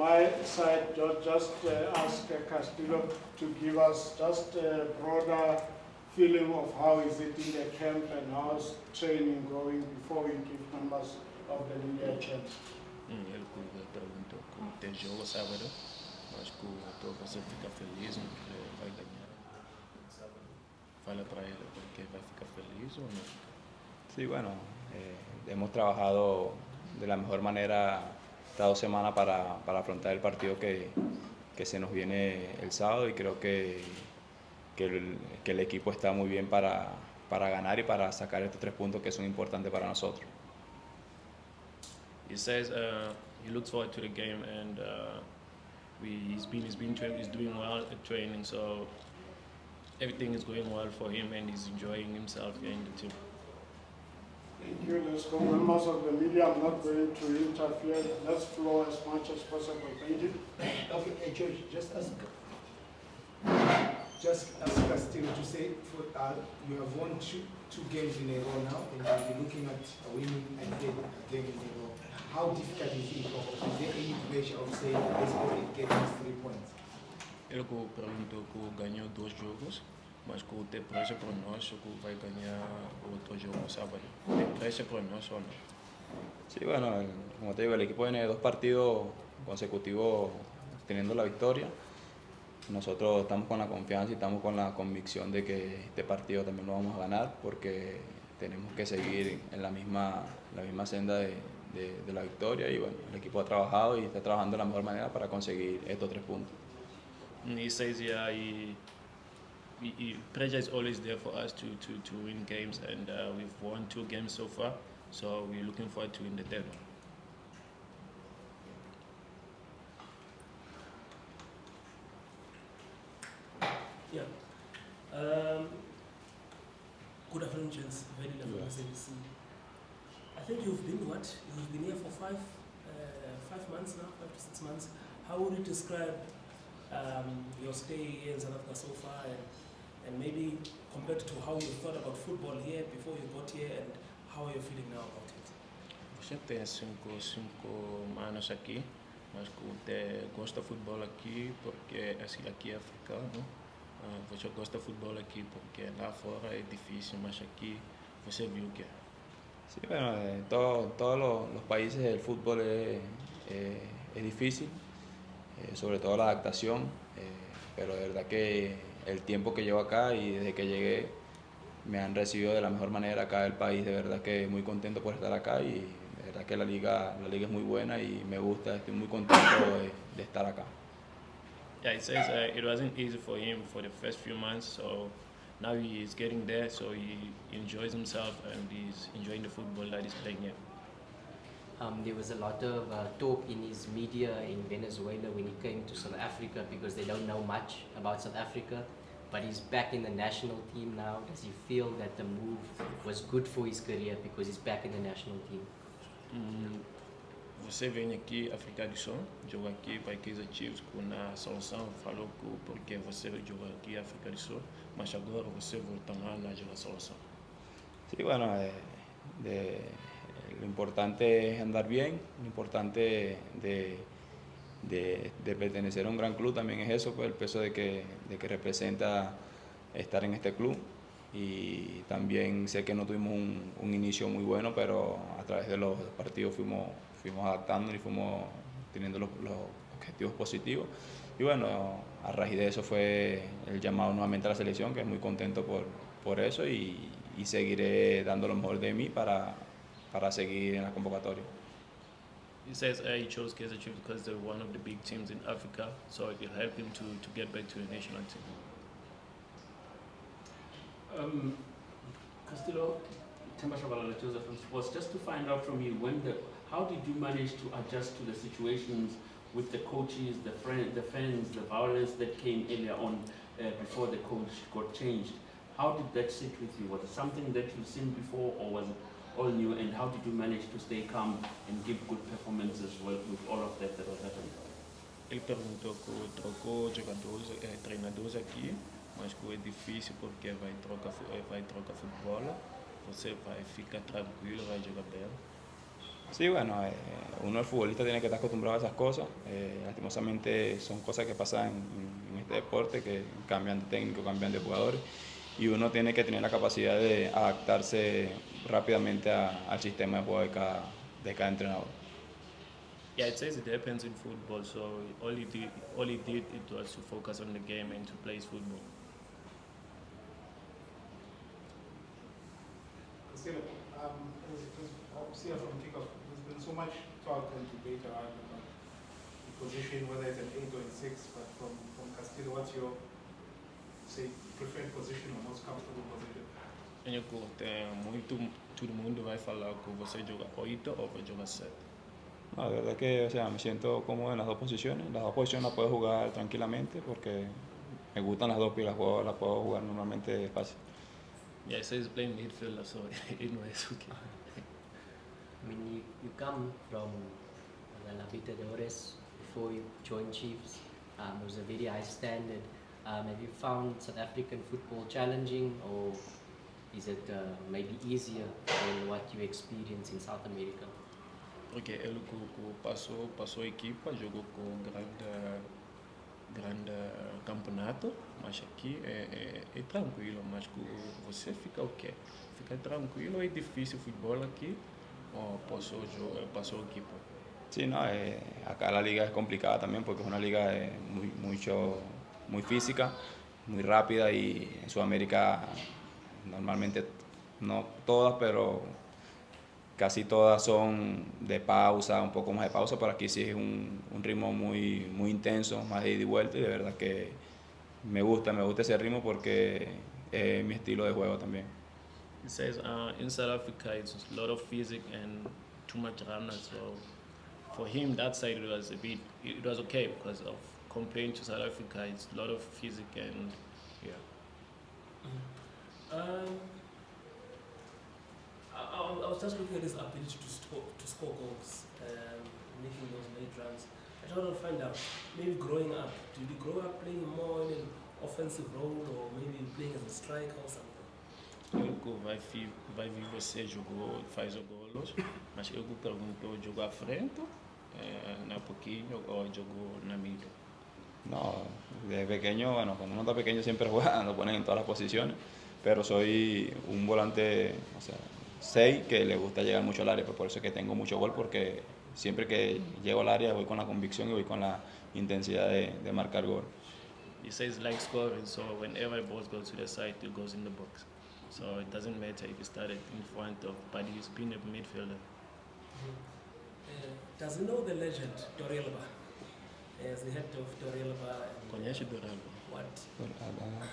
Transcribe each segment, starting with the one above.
my side, just ask Castillo to give us just a broader feeling of how is it in the camp and how's training going before we give members of the media a chance. Ele perguntou que tem jogo sábado, mas que você fica feliz porque vai ganhar. Fala para ele porque vai ficar feliz ou não? Sí, bueno, hemos trabajado de la mejor manera estas 2 semanas para afrontar el partido que se nos viene el sábado, y creo que el equipo está muy bien para ganar y para sacar estos 3 puntos que son importantes para nosotros. He says he looks forward to the game, and he's doing well at training, so everything is going well for him and he's enjoying himself here in the team. Thank you. Let's go. Members of the media, I'm not going to interfere. Let's flow as much as possible. Thank you. Okay, George, just ask Castillo to say, you have won two games in a row now, and you're looking at winning again in a row. How difficult is it, or is there any pressure of saying, let's go and get these 3 points? Ele perguntou que ganhou 2 jogos, mas que tem pressure para nós que vai ganhar outro jogo sábado. Tem pressure para nós ou não? Sí, bueno, como te digo, el equipo viene de 2 partidos consecutivos teniendo la victoria. Nosotros estamos con la confianza y estamos con la convicción de que este partido también lo vamos a ganar, porque tenemos que seguir en la misma senda de la victoria, y bueno, el equipo ha trabajado y está trabajando de la mejor manera para conseguir estos 3 puntos. He says pressure is always there for us to win games, and we've won 2 games so far, so we're looking forward to win the 3rd one. Yeah. Good afternoon, gents. Very lovely to see. I think you've been here for 5 months now, 5 to 6 months. How would you describe your stay here in South Africa so far, and maybe compared to how you thought about football here before you got here, and how are you feeling now about it? Você tem 5 anos aqui, mas você gosta de futebol aqui porque aqui é africano. Você gosta de futebol aqui porque lá fora é difícil, mas aqui você viu que é. Sí, bueno, en todos los países el fútbol es difícil, sobre todo la adaptación, pero de verdad que el tiempo que llevo acá y desde que llegué me han recibido de la mejor manera acá del país. De verdad que muy contento por estar acá, y de verdad que la liga es muy buena y me gusta, estoy muy contento de estar acá. Yeah, it says it wasn't easy for him for the first few months, so now he is getting there, so he enjoys himself and he's enjoying the football that he's playing here. There was a lot of talk in his media in Venezuela when he came to South Africa, because they don't know much about South Africa, but he's back in the national team now. Does he feel that the move was good for his career because he's back in the national team? Você vem aqui, África do Sul, joga aqui para Kaizer Chiefs, com a seleção falou que porque você joga aqui África do Sul, mas agora você volta lá na seleção. Sí, bueno, lo importante es andar bien, lo importante de pertenecer a un gran club también es eso, pues el peso de que representa estar en este club. Y también sé que no tuvimos un inicio muy bueno, pero a través de los partidos fuimos adaptándonos y fuimos teniendo los objetivos positivos. Y bueno, a raíz de eso fue el llamado nuevamente a la selección, que es muy contento por eso, y seguiré dando lo mejor de mí para seguir en la convocatoria. He says he chose Kaizer Chiefs because they're one of the big teams in Africa, so it will help him to get back to the national team. Castillo, Joseph from Sports, just to find out from you, how did you manage to adjust to the situations with the coaches, the fans, the violence that came earlier on before the coach got changed? How did that sit with you? Was it something that you've seen before, or was it all new? And how did you manage to stay calm and give good performances with all of that was happening? Ele perguntou que trocou treinadores aqui, mas que é difícil porque vai trocar futebol, você vai ficar tranquilo, vai jogar bem. Sí, bueno, uno el futbolista tiene que estar acostumbrado a esas cosas. Lastimosamente son cosas que pasan en este deporte, que cambian de técnico, cambian de jugadores, y uno tiene que tener la capacidad de adaptarse rápidamente al sistema de juego de cada entrenador. Yeah, it says it happens in football, so all he did it was to focus on the game and to play his football. Castillo, from kickoff, there's been so much talk and debate around the position, whether it's an 8 or a 6, but from Castillo, what's your, say, preferred position or most comfortable position? Eu curto, todo mundo vai falar que você joga 8 ou vai jogar 7. No, la verdad que, o sea, me siento cómodo en las dos posiciones. Las dos posiciones las puedo jugar tranquilamente porque me gustan las dos y las puedo jugar normalmente fácil. Yeah, it says playing midfielder, so it no es okay. I mean, you come from La Libertadores before you joined Chiefs. It was a very high standard. Have you found South African football challenging, or is it maybe easier than what you experience in South America? Porque ele passou a equipa, jogou com grande campeonato, mas aqui é tranquilo, mas você fica o quê? Fica tranquilo, é difícil o futebol aqui, passou a equipa. Sí, no, acá la liga es complicada también porque es una liga muy física, muy rápida, y en Sudamérica normalmente, no todas, pero casi todas son de pausa, un poco más de pausa, pero aquí sí es un ritmo muy intenso, más de ida y vuelta, y de verdad que me gusta ese ritmo porque es mi estilo de juego también. It says in South Africa it's a lot of physics and too much runners, so for him that side it was okay because of comparing to South Africa it's a lot of physics and yeah. I was just looking at his ability to score goals, making those late runs. I tried to find out, maybe growing up, did you grow up playing more in an offensive role or maybe playing as a striker or something? Eu vai vir você faz o golos, mas eu pergunto jogar à frente, na pouquinho ou jogou na medio. No, desde pequeño, bueno, cuando uno está pequeño siempre juega, lo ponen en todas las posiciones, pero soy un volante, o sea, 6 que le gusta llegar mucho al área, pues por eso es que tengo mucho gol, porque siempre que llego al área voy con la convicción y voy con la intensidad de marcar gol. He says like scoring, so whenever the ball goes to the side, it goes in the box. So it doesn't matter if he started in front of, but he's been a midfielder. Does he know the legend, Dorielba? As the head of Dorielba. Conhece Duralba? What?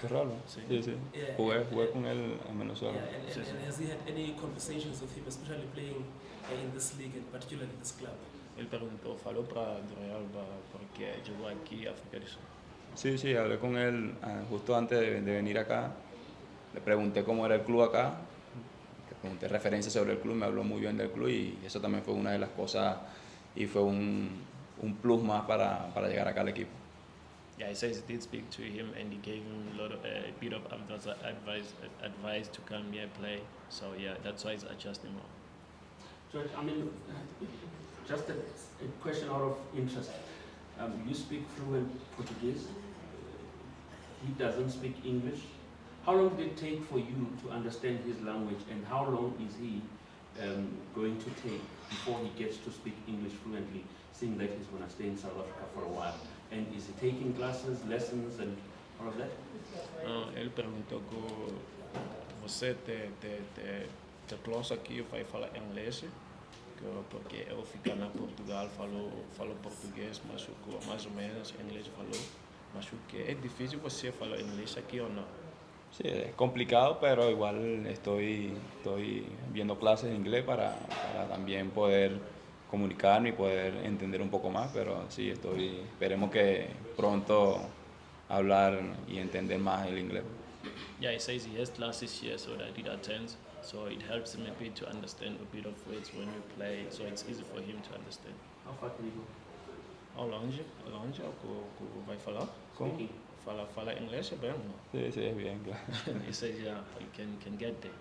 ¿Torralo? Sí. Sí. Yeah, Jugué con él en Venezuela. Yeah, and has he had any conversations with him, especially playing in this league and particularly this club? Ele perguntou, falou para Duralba porque jogou aqui África do Sul. Sí, hablé con él justo antes de venir acá. Le pregunté cómo era el club acá, le pregunté referencias sobre el club, me habló muy bien del club, y eso también fue una de las cosas y fue un plus más para llegar acá al equipo. Yeah, he says he did speak to him and he gave him a bit of advice to come here and play. So yeah, that's why he's adjusting more. George, I mean, just a question out of interest. You speak fluent Portuguese. He doesn't speak English. How long did it take for you to understand his language, and how long is he going to take before he gets to speak English fluently, seeing that he's going to stay in South Africa for a while? And is he taking classes, lessons, and all of that? Ele perguntou que você te close aqui vai falar inglês, porque eu fico na Portugal, falo português, mas mais ou menos inglês falou. Mas o que é difícil você falar inglês aqui ou não? Sí, es complicado, pero igual estoy viendo clases de inglés para también poder comunicarme y poder entender un poco más, pero sí, esperemos que pronto hablar y entender más el inglés. Yeah, he says he has classes here so that it attends, so it helps him a bit to understand a bit of words when we play, so it's easy for him to understand. How far can he go? Ao longe, que vai falar? Speaking. Fala inglês é bem, não? Sí, es bien, claro. He says, yeah, he can get there.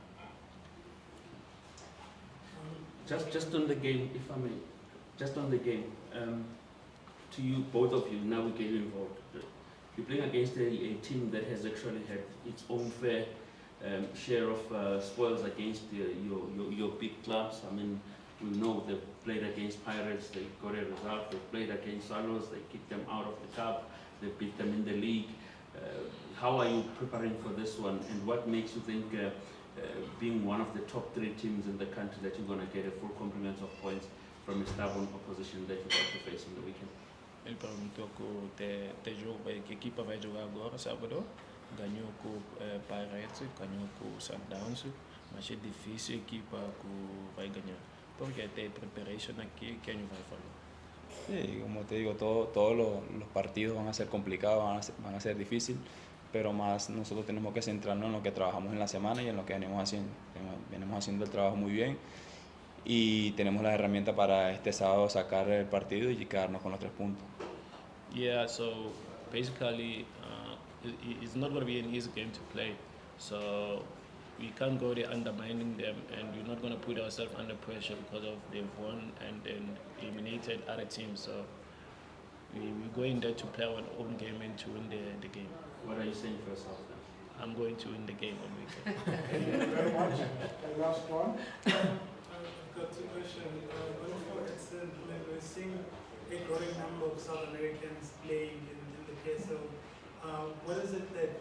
Just on the game, if I may, just on the game, to you, both of you, now we get you involved. You're playing against a team that has actually had its own fair share of spoils against your big clubs. I mean, we know they've played against Pirates, they got a result. They've played against Swallows, they kicked them out of the cup, they beat them in the league. How are you preparing for this one, and what makes you think being one of the top 3 teams in the country that you're going to get a full complement of points from a stubborn opposition that you're about to face on the weekend? Ele perguntou que jogo que equipa vai jogar agora sábado, ganhou com Pirates, ganhou com Sundowns, mas é difícil a equipa que vai ganhar, porque tem preparation aqui que não vai falar. Sí, como te digo, todos los partidos van a ser complicados, van a ser difíciles, pero más nosotros tenemos que centrarnos en lo que trabajamos en la semana y en lo que venimos haciendo. Venimos haciendo el trabajo muy bien y tenemos las herramientas para este sábado sacar el partido y quedarnos con los 3 puntos. Yeah, so basically it's not going to be an easy game to play, so we can't go there undermining them, and we're not going to put ourselves under pressure because of they've won and then eliminated other teams. So we're going there to play our own game and to win the game. What are you saying for yourself then? I'm going to win the game on weekend. Thank you very much. The last one. I've got 2 questions. One for Edson. We're seeing a growing number of South Americans playing in the PSL. What is it that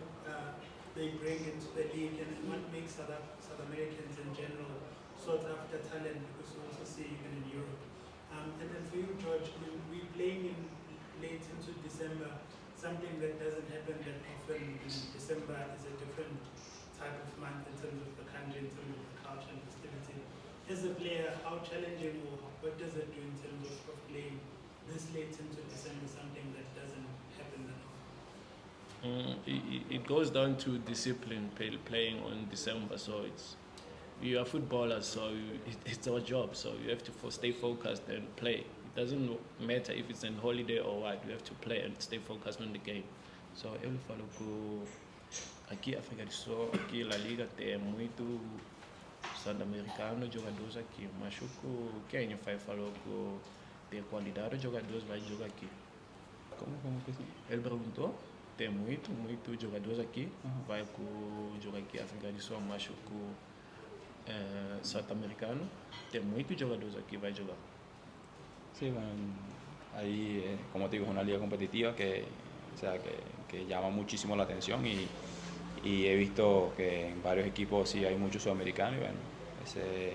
they bring into the league, and what makes South Americans in general sought after talent, because we also see even in Europe? And then for you, George, we're playing in late into December, something that doesn't happen that often. December is a different type of month in terms of the country, in terms of the culture and festivity. As a player, how challenging or what does it do in terms of playing this late into December, something that doesn't happen that often? It goes down to discipline, playing on December. So we are footballers, so it's our job. So you have to stay focused and play. It doesn't matter if it's a holiday or what. You have to play and stay focused on the game. So eu falo que aqui África do Sul, aqui La Liga tem muito sul-americano jogadores aqui, mas o que quem falou que tem qualidade de jogadores vai jogar aqui. Como que Ele perguntou, tem muito jogadores aqui, vai jogar aqui África do Sul, mas o sul-americano tem muitos jogadores aqui vai jogar. Sí, bueno, ahí, como te digo, es una liga competitiva que llama muchísimo la atención y he visto que en varios equipos sí hay muchos sudamericanos y bueno, esa es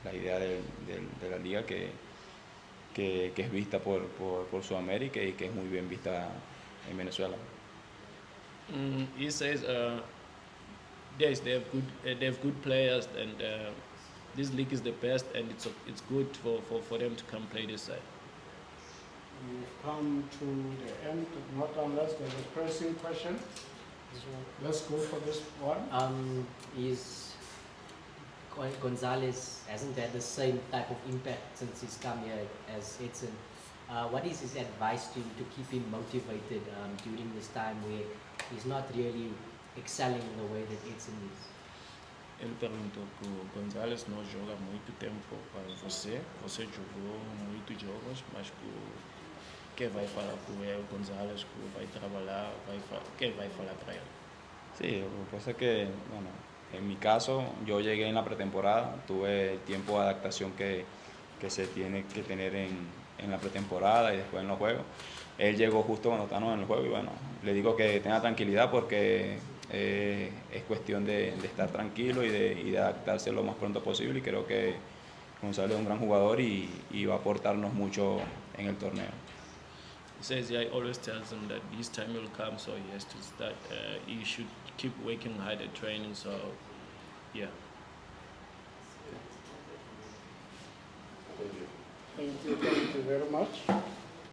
la idea de la liga que es vista por Sudamérica y que es muy bien vista en Venezuela. He says yes, they have good players, and this league is the best, and it's good for them to come play this side. We've come to the end, not unless there's a pressing question. So let's go for this one. Gonzalez hasn't had the same type of impact since he's come here as Edson. What is his advice to keep him motivated during this time where he's not really excelling in the way that Edson is? Ele perguntou que o Gonzalez não joga muito tempo para você. Você jogou muitos jogos, mas quem vai falar com ele, o Gonzalez, que vai trabalhar, quem vai falar para ele? Sí, lo que pasa es que, bueno, en mi caso, yo llegué en la pretemporada, tuve el tiempo de adaptación que se tiene que tener en la pretemporada y después en los juegos. Él llegó justo cuando estábamos en el juego y bueno, le digo que tenga tranquilidad porque es cuestión de estar tranquilo y de adaptarse lo más pronto posible, y creo que Gonzalo es un gran jugador y va a aportarnos mucho en el torneo. He says, yeah, he always tells him that this time will come, so he has to start, he should keep working hard at training, so yeah. Thank you very much.